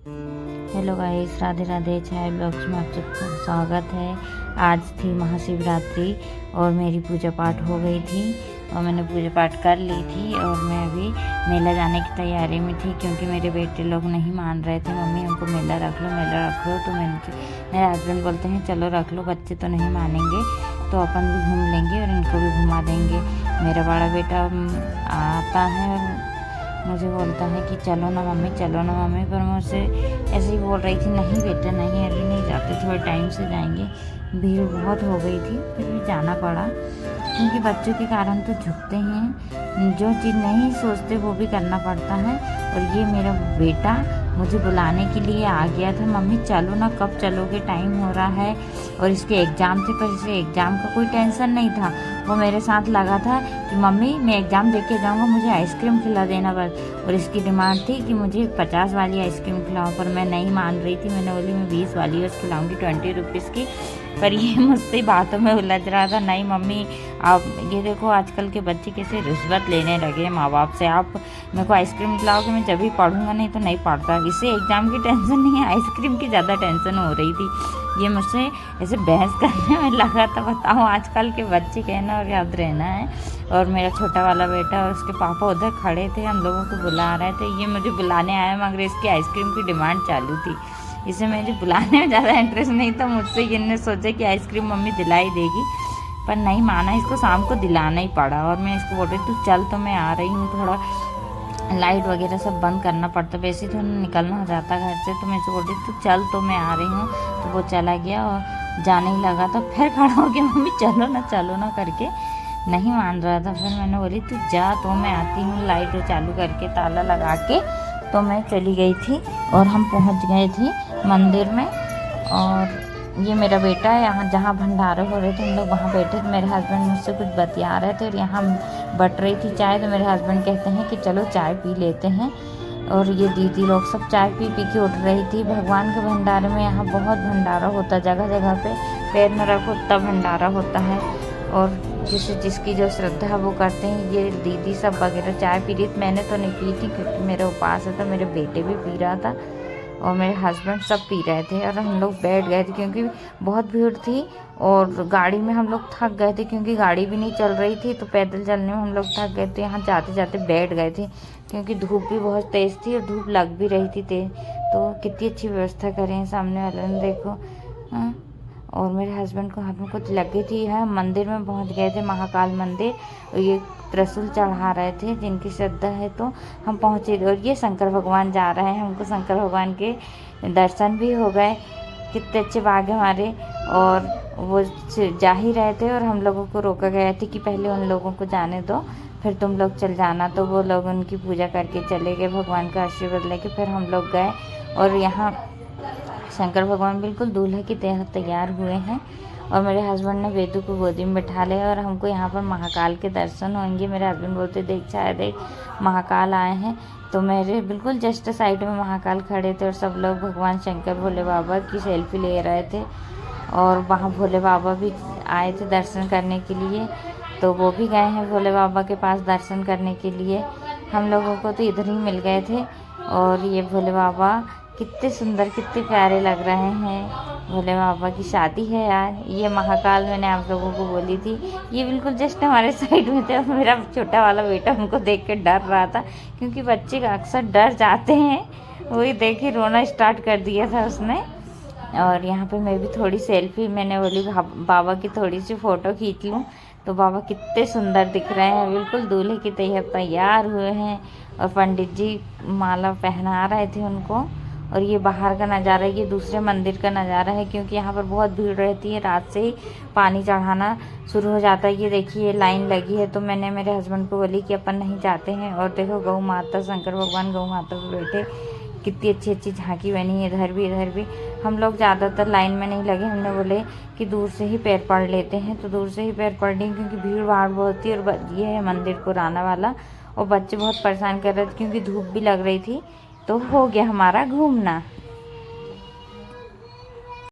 Hello guys, Radhe Radhe. Chhaya blogs में आप सबका स्वागत है। आज थी महाशिवरात्रि और मेरी पूजा पाठ हो गई थी और मैंने पूजा पाठ कर ली थी और मैं अभी मेला जाने की तैयारी में थी, क्योंकि मेरे बेटे लोग नहीं मान रहे थे, मम्मी हमको मेला रख लो मेला रख लो। तो मेरे हस्बैंड बोलते हैं चलो रख लो, बच्चे तो नहीं मानेंगे तो अपन भी घूम लेंगे और इनको भी घुमा देंगे। मेरा बड़ा बेटा आता है और मुझे बोलता है कि चलो ना मम्मी चलो ना मम्मी, पर मुझसे ऐसे ही बोल रही थी नहीं बेटा नहीं, अभी नहीं जाते, थोड़े टाइम से जाएंगे। भीड़ बहुत हो गई थी फिर भी जाना पड़ा, क्योंकि बच्चों के कारण तो झुकते हैं, जो चीज़ नहीं सोचते वो भी करना पड़ता है। और ये मेरा बेटा मुझे बुलाने के लिए आ गया था, मम्मी चलो ना, कब चलोगे, टाइम हो रहा है। और इसके एग्ज़ाम थे, पर इसे एग्ज़ाम का कोई टेंशन नहीं था, वो मेरे साथ लगा था कि मम्मी मैं एग्ज़ाम दे के जाऊँगा, मुझे आइसक्रीम खिला देना बस। और इसकी डिमांड थी कि मुझे 50 वाली आइसक्रीम खिलाओ, पर मैं नहीं मान रही थी। मैंने बोली मैं 20 वाली बस खिलाऊँगी 20 रुपीज़ की। पर ये मुझसे बातों में उलझ रहा था, नहीं मम्मी आप ये देखो आजकल के बच्चे कैसे रिश्वत लेने लगे माँ बाप से, आप मेरे को आइसक्रीम खिलाओगे मैं जब भी पढ़ूंगा, नहीं तो नहीं पढ़ता। इसे एग्ज़ाम की टेंशन नहीं है, आइसक्रीम की ज़्यादा टेंशन हो रही थी। ये मुझसे ऐसे बहस करने में लगा था। बताओ आजकल के बच्चे कहना और याद रहना है। और मेरा छोटा वाला बेटा और उसके पापा उधर खड़े थे, हम लोगों को बुला रहे थे। ये मुझे बुलाने आया मगर इसकी आइसक्रीम की डिमांड चालू थी। इसे मुझे बुलाने में ज़्यादा इंटरेस्ट नहीं था, मुझसे इनने सोचा कि आइसक्रीम मम्मी दिलाई देगी, पर नहीं माना, इसको शाम को दिलाना ही पड़ा। और मैं इसको बोल रही तू चल, तो मैं आ रही हूँ, थोड़ा लाइट वगैरह सब बंद करना पड़ता, वैसे तो निकलना हो जाता घर से, तो मैं इसको बोल रही तू चल, तो मैं आ रही हूँ। तो वो चला गया और जाने ही लगा तो फिर खड़ा हो गया मम्मी चलो ना करके, नहीं मान रहा था। फिर मैंने बोली तू जा, तो मैं आती हूँ। लाइट चालू करके ताला लगा के तो मैं चली गई थी और हम पहुँच गए थे मंदिर में। और ये मेरा बेटा है, यहाँ जहाँ भंडारे हो रहे थे हम लोग वहाँ बैठे थे। मेरे हस्बैंड मुझसे कुछ बतिया रहे थे और यहाँ बट रही थी चाय, तो मेरे हस्बैंड कहते हैं कि चलो चाय पी लेते हैं। और ये दीदी लोग सब चाय पी पी के उठ रही थी। भगवान के भंडारे में यहाँ बहुत भंडारा होता है, जगह जगह पे पैर में रखो तब भंडारा होता है। और जिसकी जो श्रद्धा है वो करते हैं। ये दीदी सब वगैरह चाय पी रही थी, मैंने तो नहीं पी थी क्योंकि मेरा उपास है, तो मेरे बेटे भी पी रहा था और मेरे हस्बैंड सब पी रहे थे। और हम लोग बैठ गए थे क्योंकि बहुत भीड़ थी और गाड़ी में हम लोग थक गए थे, क्योंकि गाड़ी भी नहीं चल रही थी, तो पैदल चलने में हम लोग थक गए थे। यहाँ जाते जाते बैठ गए थे क्योंकि धूप भी बहुत तेज़ थी और धूप लग भी रही थी तेज। तो कितनी अच्छी व्यवस्था करें सामने वाले ने, देखो। हाँ। और मेरे हस्बैंड को हाथ में कुछ लग गई थी। यहाँ मंदिर में पहुँच गए थे, महाकाल मंदिर, और ये त्रिशूल चढ़ा रहे थे जिनकी श्रद्धा है, तो हम पहुँचे। और ये शंकर भगवान जा रहे हैं, हमको शंकर भगवान के दर्शन भी हो गए। कितने अच्छे बाग हमारे। और वो जा ही रहे थे और हम लोगों को रोका गया था कि पहले उन लोगों को जाने दो, फिर तुम लोग चल जाना। तो वो लोग उनकी पूजा करके चले गए, भगवान का आशीर्वाद लेके फिर हम लोग गए। और यहाँ शंकर भगवान बिल्कुल दूल्हे की तरह तैयार हुए हैं। और मेरे हस्बैंड ने वेदू को गोदी में बैठा लिया और हमको यहाँ पर महाकाल के दर्शन होंगे। मेरे हस्बैंड बोलते देख चाहे देख महाकाल आए हैं। तो मेरे बिल्कुल जस्ट साइड में महाकाल खड़े थे और सब लोग भगवान शंकर भोले बाबा की सेल्फी ले रहे थे। और वहाँ भोले बाबा भी आए थे दर्शन करने के लिए, तो वो भी गए हैं भोले बाबा के पास दर्शन करने के लिए। हम लोगों को तो इधर ही मिल गए थे। और ये भोले बाबा कितने सुंदर कितने प्यारे लग रहे हैं। भोले बाबा की शादी है यार। ये महाकाल मैंने आप लोगों को बोली थी, ये बिल्कुल जस्ट हमारे साइड में थे। और मेरा छोटा वाला बेटा उनको देख के डर रहा था, क्योंकि बच्चे अक्सर डर जाते हैं, वही देख के रोना स्टार्ट कर दिया था उसने। और यहाँ पे मैं भी थोड़ी सेल्फी, मैंने बोली बाबा की थोड़ी सी फ़ोटो खींच लूँ। तो बाबा कितने सुंदर दिख रहे हैं, बिल्कुल दूल्हे की तरह तैयार हुए हैं। और पंडित जी माला पहना रहे थे उनको। और ये बाहर का नज़ारा, ये दूसरे मंदिर का नज़ारा है, क्योंकि यहाँ पर बहुत भीड़ रहती है, रात से ही पानी चढ़ाना शुरू हो जाता है। ये देखिए लाइन लगी है, तो मैंने मेरे हस्बैंड को बोली कि अपन नहीं जाते हैं। और देखो गौ माता, शंकर भगवान गौ माता पर बैठे, कितनी अच्छी अच्छी झांकी बनी है। इधर भी हम लोग ज़्यादातर लाइन में नहीं लगे, हमने बोले कि दूर से ही पैर पड़ लेते हैं, तो दूर से ही पैर पड़ लें, क्योंकि भीड़ भाड़ बहुत थी। और ये है मंदिर पुराना वाला, और बच्चे बहुत परेशान कर रहे थे क्योंकि धूप भी लग रही थी। तो हो गया हमारा घूमना।